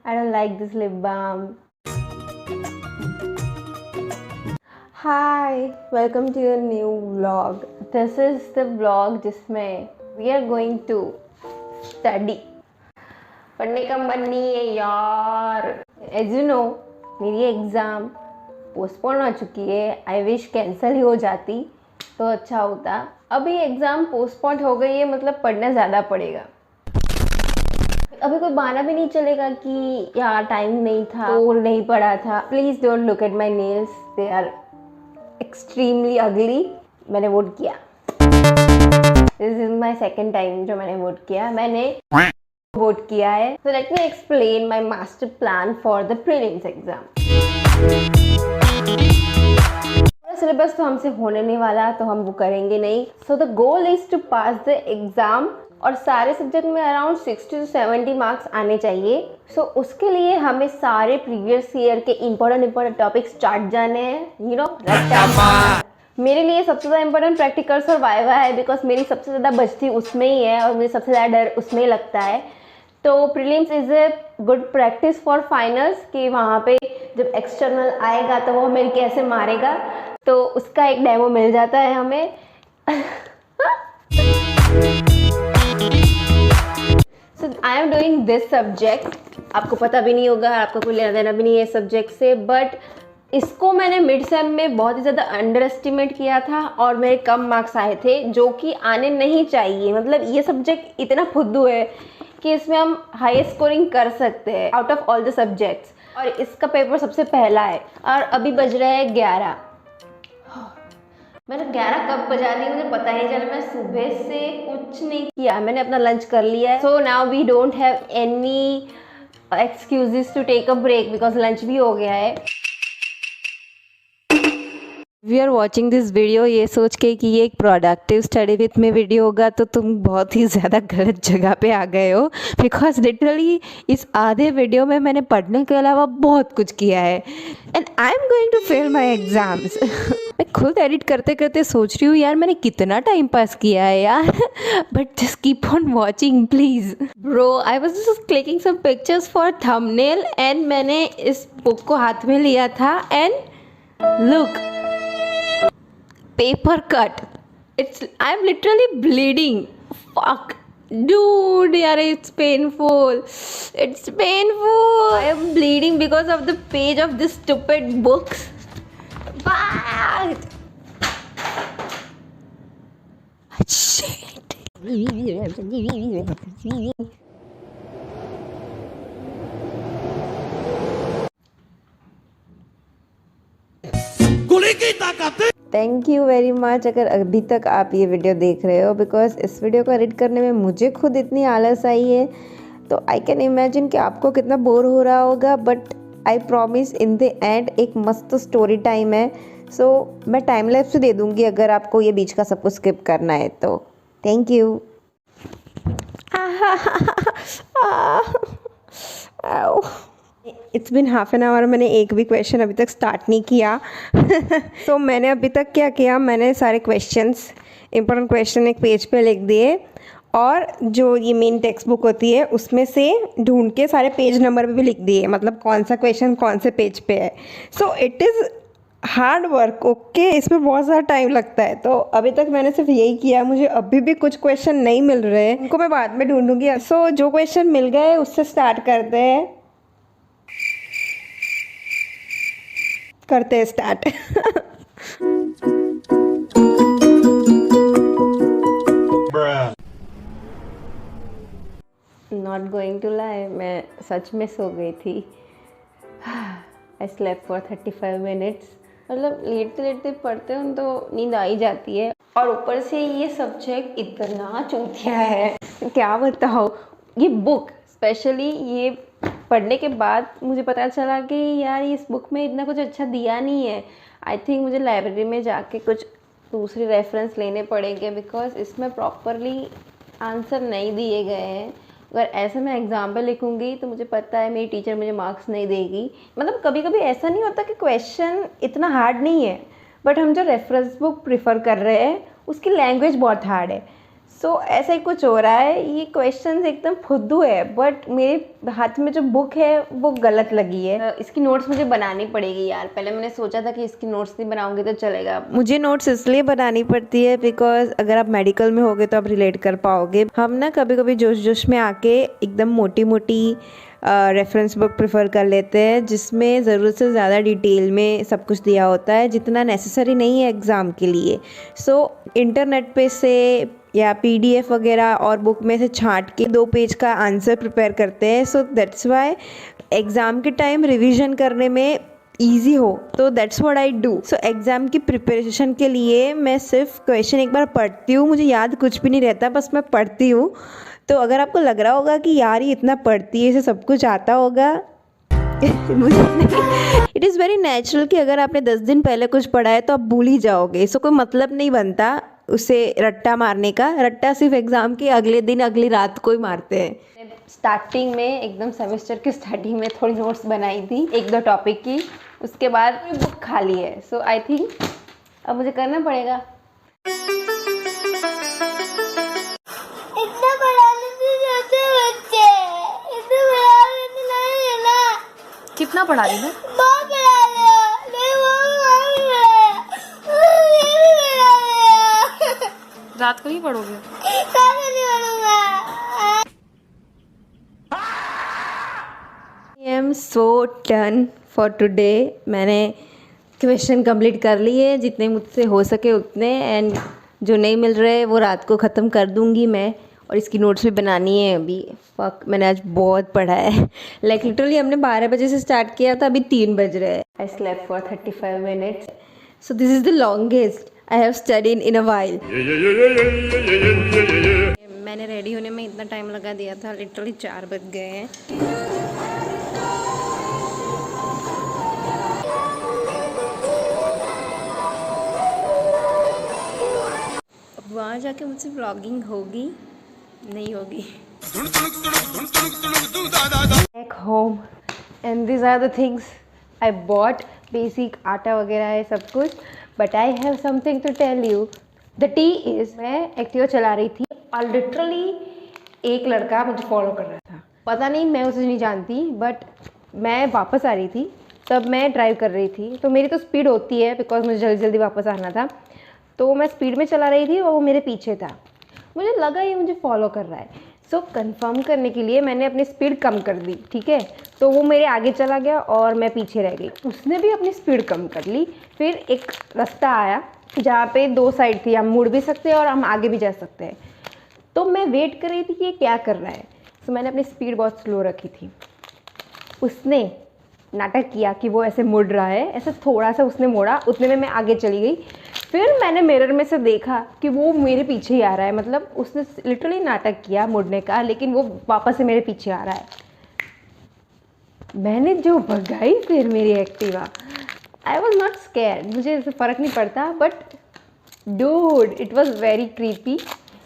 I don't like this lip balm. Hi, welcome to your new vlog. This is the vlog जिसमें we are going to study. पढ़ने का मन नहीं है यार. As you know, मेरी एग्ज़ाम पोस्टपोन हो चुकी है. I wish कैंसिल ही हो जाती तो अच्छा होता. अभी एग्ज़ाम पोस्टपोन हो गई है, मतलब पढ़ना ज़्यादा पड़ेगा. अभी कोई बहाना भी नहीं चलेगा कि यार टाइम नहीं था तो नहीं पढ़ा था. Please don't look at my nails, they are extremely ugly. मैंने वोट किया. This is my second time जो मैंने वोट किया. मैंने वोट किया है. So let me explain my master plan for the prelims exam. Syllabus तो हमसे होने नहीं वाला तो हम वो करेंगे नहीं. So the goal is to pass the exam और सारे सब्जेक्ट में अराउंड 60 to 70 मार्क्स आने चाहिए. सो उसके लिए हमें सारे प्रीवियस ईयर के इंपॉर्टेंट टॉपिक्स स्टार्ट जाने हैं. यू नो, मेरे लिए सबसे ज़्यादा इंपॉर्टेंट प्रैक्टिकल्स और वाइवा है, बिकॉज मेरी सबसे ज़्यादा बचती उसमें ही है और मुझे सबसे ज़्यादा डर उसमें ही लगता है. तो prelims is a good practice for finals कि वहाँ पे जब एक्सटर्नल आएगा तो वो हमें कैसे मारेगा, तो उसका एक डेमो मिल जाता है हमें. So I am doing this subject. आपको पता भी नहीं होगा, आपको कोई लेना देना भी नहीं है सब्जेक्ट से, बट इसको मैंने मिड सेम में बहुत ही ज़्यादा अंडर एस्टिमेट किया था और मेरे कम मार्क्स आए थे जो कि आने नहीं चाहिए. मतलब ये सब्जेक्ट इतना फुद्दू है कि इसमें हम हाई स्कोरिंग कर सकते हैं out of all the subjects. और इसका पेपर सबसे पहला है और अभी बज रहा है 11. मैंने 11 कब बजा दी मुझे पता ही नहीं चला. मैं सुबह से कुछ नहीं किया. मैंने अपना लंच कर लिया है. So now we don't have any excuses to take a break because lunch भी हो गया है. We are watching this video ये सोच के कि ये एक productive study with me video होगा तो तुम बहुत ही ज़्यादा गलत जगह पे आ गए हो. बिकॉज लिटरली इस आधे वीडियो में मैंने पढ़ने के अलावा बहुत कुछ किया है. And I am going to fail my exams. मैं खुद एडिट करते करते सोच रही हूँ यार मैंने कितना टाइम पास किया है यार. But just keep on watching please. Bro, I was just clicking some pictures for thumbnail and मैंने इस बुक को हाथ में लिया था and look, paper cut. I'm literally bleeding. Fuck. Dude, yaar, it's painful. It's painful. I am bleeding because of the page of this stupid books. But shit. Thank you very much अगर अभी तक आप ये video देख रहे हो, because इस video को एडिट करने में मुझे खुद इतनी आलस आई है तो आई कैन इमेजिन कि आपको कितना बोर हो रहा होगा. But I promise in the end एक मस्त स्टोरी टाइम है. सो मैं टाइम लैप्स से दे दूँगी अगर आपको ये बीच का सब कुछ स्किप करना है तो. Thank you. It's been half an hour. मैंने एक भी क्वेश्चन अभी तक स्टार्ट नहीं किया. तो मैंने अभी तक क्या किया, मैंने सारे क्वेश्चंस इंपॉर्टेंट क्वेश्चन एक पेज पे लिख दिए और जो ये मेन टेक्स्ट बुक होती है उसमें से ढूंढ के सारे पेज नंबर भी लिख दिए, मतलब कौन सा क्वेश्चन कौन से पेज पे है. So it is hard work. Okay, इसमें बहुत ज़्यादा टाइम लगता है. तो अभी तक मैंने सिर्फ यही किया. मुझे अभी भी कुछ क्वेश्चन नहीं मिल रहे हैं, उनको मैं बाद में ढूंढूंगी. सो जो क्वेश्चन मिल गए उससे स्टार्ट करते हैं start. Not going to lie, मैं सच में सो गई थी. I slept for 35 minutes. मतलब लेटते लेटते पढ़ते हो तो नींद आ ही जाती है और ऊपर से ये सब्जेक्ट इतना चूतिया है क्या बताओ. ये बुक स्पेशली ये पढ़ने के बाद मुझे पता चला कि यार इस बुक में इतना कुछ अच्छा दिया नहीं है. आई थिंक मुझे लाइब्रेरी में जाके कुछ दूसरे रेफरेंस लेने पड़ेंगे बिकॉज इसमें प्रॉपरली आंसर नहीं दिए गए हैं. अगर ऐसे मैं एग्ज़ाम पे लिखूँगी तो मुझे पता है मेरी टीचर मुझे मार्क्स नहीं देगी. मतलब कभी कभी ऐसा नहीं होता कि क्वेश्चन इतना हार्ड नहीं है, बट हम जो रेफरेंस बुक प्रिफ़र कर रहे हैं उसकी लैंग्वेज बहुत हार्ड है. सो ऐसा ही कुछ हो रहा है। ये क्वेश्चंस एकदम फुद्दू है, बट मेरे हाथ में जो बुक है वो गलत लगी है। इसकी नोट्स मुझे बनानी पड़ेगी यार। पहले मैंने सोचा था कि इसकी नोट्स नहीं बनाऊंगी तो चलेगा। मुझे नोट्स इसलिए बनानी पड़ती है बिकॉज अगर आप मेडिकल में होगे तो आप रिलेट कर पाओगे। हम ना कभी कभी जोश जोश में आके एकदम मोटी मोटी रेफरेंस बुक प्रेफर कर लेते हैं जिसमें ज़रूरत से ज़्यादा डिटेल में सब कुछ दिया होता है, जितना नेसेसरी नहीं है एग्ज़ाम के लिए। सो इंटरनेट पे से या PDF वगैरह और बुक में से छांट के 2 पेज का आंसर प्रिपेयर करते हैं। सो दैट्स वाई एग्ज़ाम के टाइम रिवीजन करने में ईजी हो, तो that's what I do. So exam की प्रिपरेशन के लिए मैं सिर्फ क्वेश्चन एक बार पढ़ती हूँ, मुझे याद कुछ भी नहीं रहता, बस मैं पढ़ती हूँ। तो अगर आपको लग रहा होगा कि यार ये इतना पढ़ती है, इसे सब कुछ आता होगा, मुझे नहीं। इट इज़ वेरी नेचुरल कि अगर आपने 10 दिन पहले कुछ पढ़ा है तो आप भूल ही जाओगे। इसको कोई मतलब नहीं बनता उसे रट्टा मारने का। रट्टा सिर्फ एग्ज़ाम के अगले दिन अगली रात को ही मारते हैं। स्टार्टिंग में एकदम सेमेस्टर के स्टार्टिंग में थोड़ी नोट्स बनाई थी 1-2 टॉपिक की, उसके बाद बुक खाली है। सो आई थिंक अब मुझे करना पड़ेगा। कितना पढ़ा रही है? रात को ही पढ़ोगे? I am so done for today. मैंने क्वेश्चन कंप्लीट कर लिए जितने मुझसे हो सके उतने, एंड जो नहीं मिल रहे वो रात को ख़त्म कर दूंगी मैं। और इसकी नोट्स भी बनानी है अभी। फक, मैंने आज बहुत पढ़ा है। लाइक लिटरली हमने 12 बजे से स्टार्ट किया था, अभी 3 बज रहे हैं। I slept for 35 minutes. So this is the longest I have studied in a while. मैंने रेडी होने में इतना टाइम लगा दिया था, लिटरली 4 बज गए हैं। वहाँ जाके मुझसे व्लॉगिंग होगी नहीं होगी। Back home and this are the things I bought. Basic आटा वगैरह है सब कुछ, but I have something to tell you. The tea is, मैं एक्टिवा चला रही थी और लिटरली एक लड़का मुझे फॉलो कर रहा था। पता नहीं, मैं उसे नहीं जानती, बट मैं वापस आ रही थी तब मैं ड्राइव कर रही थी। तो मेरी तो स्पीड होती है बिकॉज मुझे जल्दी जल्दी वापस आना था। तो मैं स्पीड में चला रही थी और वो मेरे पीछे था। मुझे लगा ये मुझे फॉलो कर रहा है। सो कंफर्म करने के लिए मैंने अपनी स्पीड कम कर दी, ठीक है। तो वो मेरे आगे चला गया और मैं पीछे रह गई। उसने भी अपनी स्पीड कम कर ली। फिर एक रास्ता आया जहाँ पे 2 साइड थी, हम मुड़ भी सकते हैं और हम आगे भी जा सकते हैं। तो मैं वेट कर रही थी कि ये क्या कर रहा है। सो मैंने अपनी स्पीड बहुत स्लो रखी थी। उसने नाटक किया कि वो ऐसे मुड़ रहा है, ऐसे थोड़ा सा उसने मोड़ा, उतने में मैं आगे चली गई। फिर मैंने मिरर में से देखा कि वो मेरे पीछे ही आ रहा है। मतलब उसने लिटरली नाटक किया मुड़ने का, लेकिन वो वापस से मेरे पीछे आ रहा है। मैंने जो भगाई फिर मेरी Activa, I was not scared, मुझे इससे फ़र्क नहीं पड़ता, but dude it was very creepy.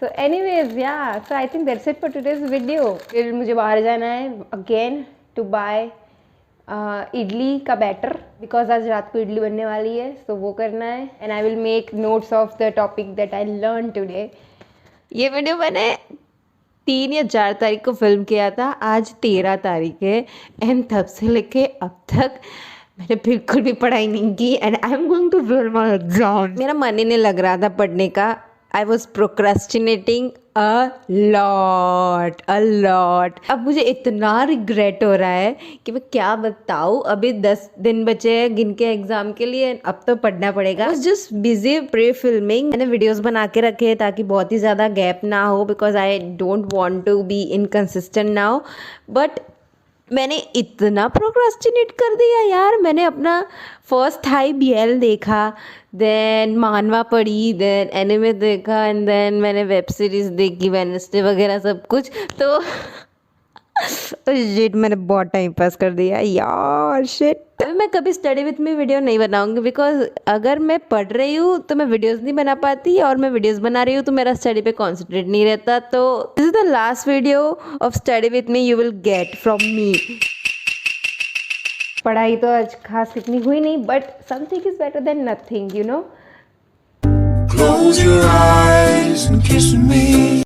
So anyways yeah, so I think that's it for today's video. फिर मुझे बाहर जाना है अगेन टू बाय इडली का बैटर, बिकॉज आज रात को इडली बनने वाली है। सो वो करना है and I will make notes of the topic that I learn today. ये वीडियो मैंने 3 या 4 तारीख को फिल्म किया था, आज 13 तारीख है, एंड तब से लेके अब तक मैंने बिल्कुल भी पढ़ाई नहीं की। And I am going to fail my exam. मेरा मन ही नहीं लग रहा था पढ़ने का। I was procrastinating a lot. अब मुझे इतना रिग्रेट हो रहा है कि मैं क्या बताऊँ। अभी 10 दिन बचे हैं गिन के एग्जाम के लिए, अब तो पढ़ना पड़ेगा। I was just busy pre filming. मैंने वीडियोस बना के रखे ताकि बहुत ही ज़्यादा गैप ना हो, because I don't want to be inconsistent now. But मैंने इतना प्रोक्रास्टिनेट कर दिया यार। मैंने अपना फर्स्ट थाई BL देखा, देन मानवा पढ़ी, देन एनिमे देखा, एंड देन मैंने वेब सीरीज़ देखी, वेडनेसडे वगैरह सब कुछ। तो शिट, मैंने बहुत टाइम पास कर दिया यार, शिट। मैं कभी स्टडी विथ मी वीडियो नहीं बनाऊंगी, बिकॉज अगर मैं पढ़ रही हूँ तो मैं वीडियोस नहीं बना पाती, और मैं वीडियोस बना रही हूँ तो मेरा स्टडी पे कॉन्सेंट्रेट नहीं रहता। तो this is the last video of study with me you will get from me. पढ़ाई तो आज खास इतनी हुई नहीं, but something is better than nothing, you know. Close your eyes and kiss me.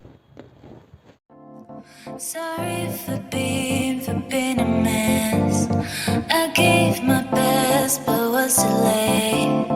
Sorry for being a mess. I gave my best, but was too late.